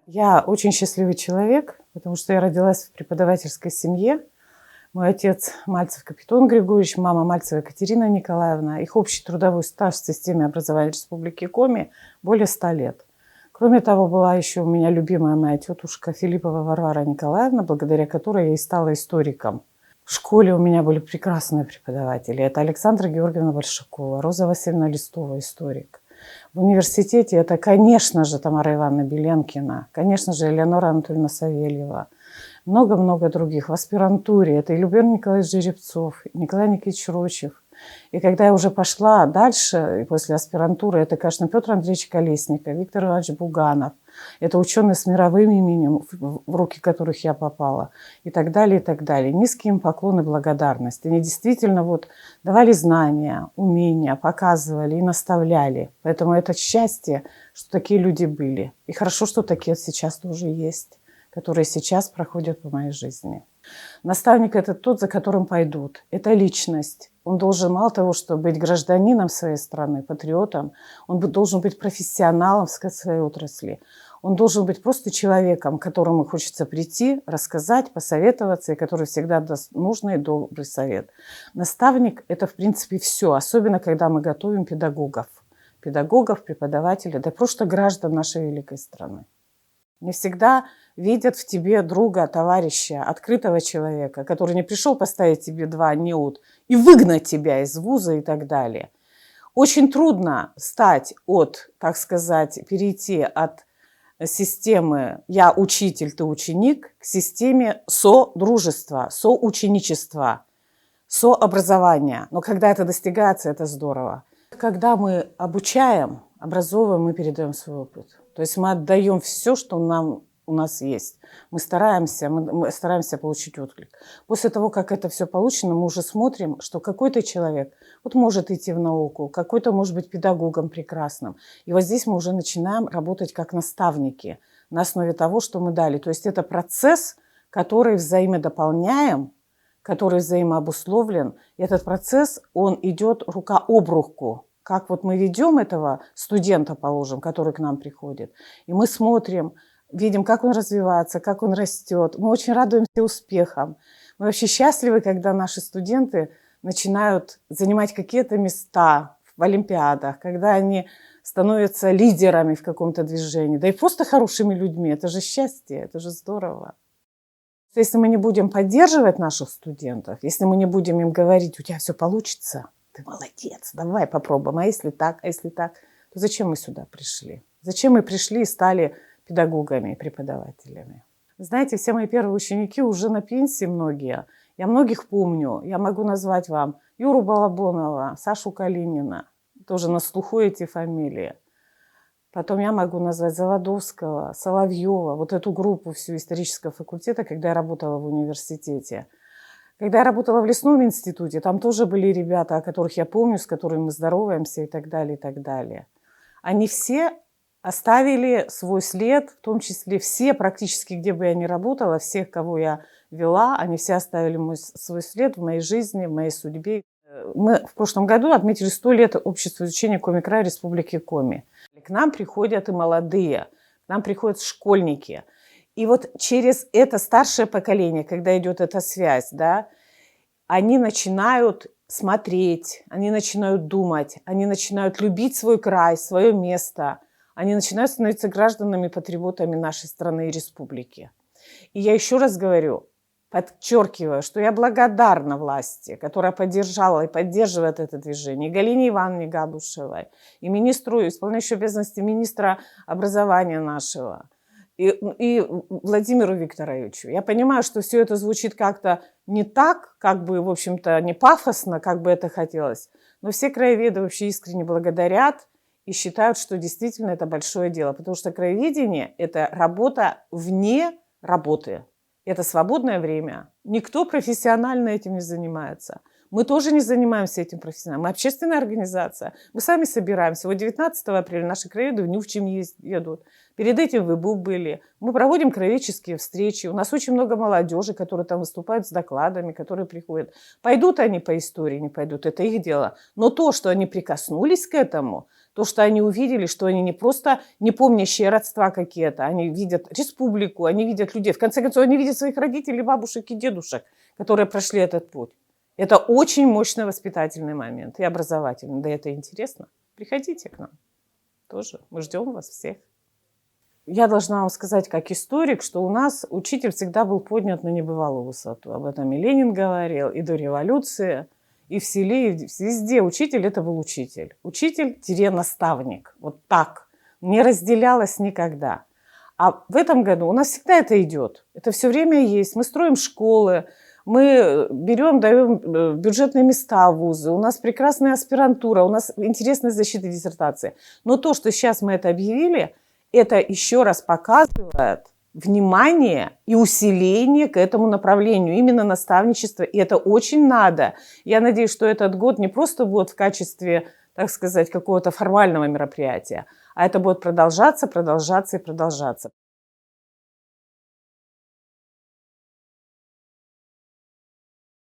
Я очень счастливый человек, потому что я родилась в преподавательской семье. Мой отец Мальцев Капитон Григорьевич, мама Мальцева Екатерина Николаевна. Их общий трудовой стаж в системе образования Республики Коми более 100 лет. Кроме того, была еще у меня любимая моя тетушка Филиппова Варвара Николаевна, благодаря которой я и стала историком. В школе у меня были прекрасные преподаватели. Это Александра Георгиевна Большакова, Роза Васильевна Листова, историк. В университете это, конечно же, Тамара Ивановна Беленкина, конечно же, Элеонора Анатольевна Савельева, много-много других. В аспирантуре это и Любен Николаевич Жеребцов, и Николай Никитич Рочев. И когда я уже пошла дальше, и после аспирантуры, это, конечно, Петр Андреевич Колесников, Виктор Иванович Буганов. Это ученые с мировым именем, в руки которых я попала. И так далее, и так далее. Низкие им поклоны, благодарность. Они действительно давали знания, умения, показывали и наставляли. Поэтому это счастье, что такие люди были. И хорошо, что такие сейчас тоже есть, которые сейчас проходят по моей жизни. Наставник – это тот, за которым пойдут. Это личность. Он должен мало того, что быть гражданином своей страны, патриотом, он должен быть профессионалом в своей отрасли. Он должен быть просто человеком, к которому хочется прийти, рассказать, посоветоваться, и который всегда даст нужный и добрый совет. Наставник – это, в принципе, все, особенно когда мы готовим педагогов. Педагогов, преподавателей, да просто граждан нашей великой страны. Не всегда видят в тебе друга, товарища, открытого человека, который не пришел поставить тебе 2 неуд и выгнать тебя из вуза и так далее. Очень трудно перейти от системы «я учитель, ты ученик» к системе содружества, соученичества, сообразования. Но когда это достигается, это здорово. Когда мы обучаем, образовываем, мы передаем свой опыт. То есть мы отдаем все, что у нас есть. Мы стараемся получить отклик. После того, как это все получено, мы уже смотрим, что какой-то человек может идти в науку, какой-то может быть педагогом прекрасным. И вот здесь мы уже начинаем работать как наставники на основе того, что мы дали. То есть это процесс, который взаимодополняем, который взаимообусловлен. И этот процесс, он идет рука об руку. Как мы ведем этого студента, положим, который к нам приходит, и мы смотрим, видим, как он развивается, как он растет. Мы очень радуемся успехам. Мы вообще счастливы, когда наши студенты начинают занимать какие-то места в олимпиадах, когда они становятся лидерами в каком-то движении, да и просто хорошими людьми. Это же счастье, это же здорово. Если мы не будем поддерживать наших студентов, если мы не будем им говорить, у тебя все получится, ты молодец, давай попробуем, а если так, то зачем мы сюда пришли? Зачем мы пришли и стали педагогами и преподавателями? Знаете, все мои первые ученики уже на пенсии многие. Я многих помню. Я могу назвать вам Юру Балабонова, Сашу Калинина. Тоже на слуху эти фамилии. Потом я могу назвать Заводовского, Соловьева, эту группу всю исторического факультета, когда я работала в университете. Когда я работала в лесном институте, там тоже были ребята, о которых я помню, с которыми мы здороваемся и так далее, и так далее. Они все оставили свой след, в том числе все практически, где бы я ни работала, всех, кого я вела, они все оставили свой след в моей жизни, в моей судьбе. Мы в прошлом году отметили 100 лет общества изучения Коми-края Республики Коми. К нам приходят и молодые, к нам приходят школьники. И через это старшее поколение, когда идет эта связь, они начинают смотреть, они начинают думать, они начинают любить свой край, свое место. Они начинают становиться гражданами-патриотами нашей страны и республики. И я еще раз говорю, подчеркиваю, что я благодарна власти, которая поддержала и поддерживает это движение, и Галине Ивановне Габушевой, и министру, исполняющему обязанности министра образования нашего, и Владимиру Викторовичу. Я понимаю, что все это звучит как-то не так, в общем-то, не пафосно, как бы это хотелось, но все краеведы вообще искренне благодарят и считают, что действительно это большое дело, потому что краеведение – это работа вне работы. Это свободное время. Никто профессионально этим не занимается. Мы тоже не занимаемся этим профессионально. Мы общественная организация. Мы сами собираемся. 19 апреля наши краеведы в Нювчим едут. Перед этим в ИБУ были. Мы проводим краеведческие встречи. У нас очень много молодежи, которые там выступают с докладами, которые приходят. Пойдут они по истории, не пойдут, это их дело. Но то, что они прикоснулись к этому, То, что они увидели, что они не просто не помнящие родства какие-то, они видят республику, они видят людей. В конце концов, они видят своих родителей, бабушек и дедушек, которые прошли этот путь. Это очень мощный воспитательный момент и образовательный. Да это интересно. Приходите к нам тоже. Мы ждем вас всех. Я должна вам сказать, как историк, что у нас учитель всегда был поднят на небывалую высоту. Об этом и Ленин говорил, и до революции, и в селе, и везде учитель – это был учитель. Учитель-наставник. Вот так. Не разделялось никогда. А в этом году у нас всегда это идет. Это все время есть. Мы строим школы, мы берем, даем бюджетные места в вузы, у нас прекрасная аспирантура, у нас интересная защита диссертации. Но то, что сейчас мы это объявили, это еще раз показывает внимание и усиление к этому направлению, именно наставничество. И это очень надо. Я надеюсь, что этот год не просто будет в качестве, так сказать, какого-то формального мероприятия, а это будет продолжаться, продолжаться и продолжаться.